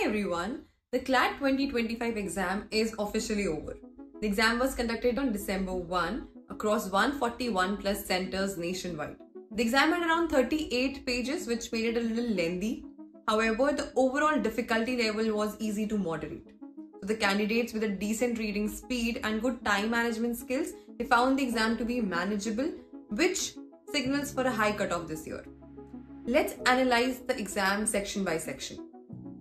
Hi everyone, the CLAT 2025 exam is officially over. The exam was conducted on December 1 across 141 plus centers nationwide. The exam had around 38 pages, which made it a little lengthy. However, the overall difficulty level was easy to moderate. So the candidates with a decent reading speed and good time management skills, they found the exam to be manageable, which signals for a high cutoff this year. Let's analyze the exam section by section.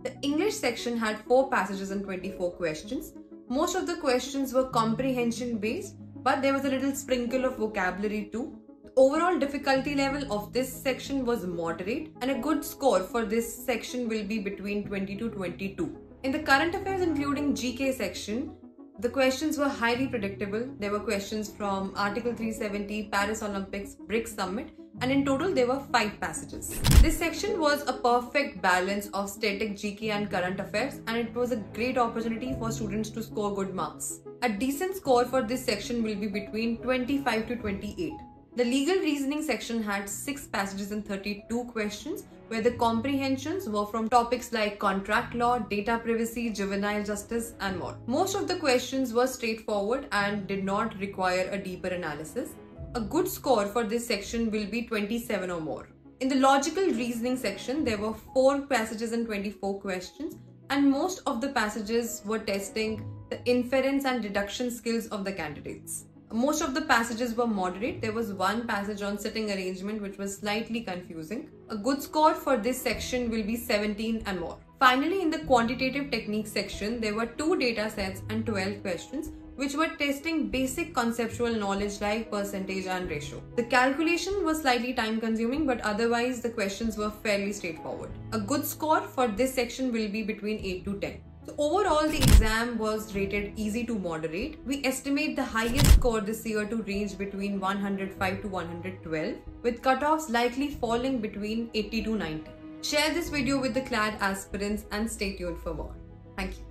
The English section had 4 passages and 24 questions. Most of the questions were comprehension based, but there was a little sprinkle of vocabulary too. The overall difficulty level of this section was moderate, and a good score for this section will be between 20 to 22. In the current affairs including GK section, the questions were highly predictable. There were questions from Article 370, Paris Olympics, BRICS Summit, and in total there were 5 passages. This section was a perfect balance of static GK and current affairs, and it was a great opportunity for students to score good marks. A decent score for this section will be between 25 to 28. The legal reasoning section had 6 passages and 32 questions, where the comprehensions were from topics like contract law, data privacy, juvenile justice, and more. Most of the questions were straightforward and did not require a deeper analysis. A good score for this section will be 27 or more. In the logical reasoning section, there were 4 passages and 24 questions, and most of the passages were testing the inference and deduction skills of the candidates. Most of the passages were moderate. There was one passage on sitting arrangement which was slightly confusing. A good score for this section will be 17 and more. Finally, in the quantitative techniques section, there were 2 data sets and 12 questions which were testing basic conceptual knowledge like percentage and ratio. The calculation was slightly time consuming, but otherwise the questions were fairly straightforward. A good score for this section will be between 8 to 10. So overall, the exam was rated easy to moderate. We estimate the highest score this year to range between 105 to 112, with cutoffs likely falling between 80 to 90. Share this video with the CLAT aspirants and stay tuned for more. Thank you.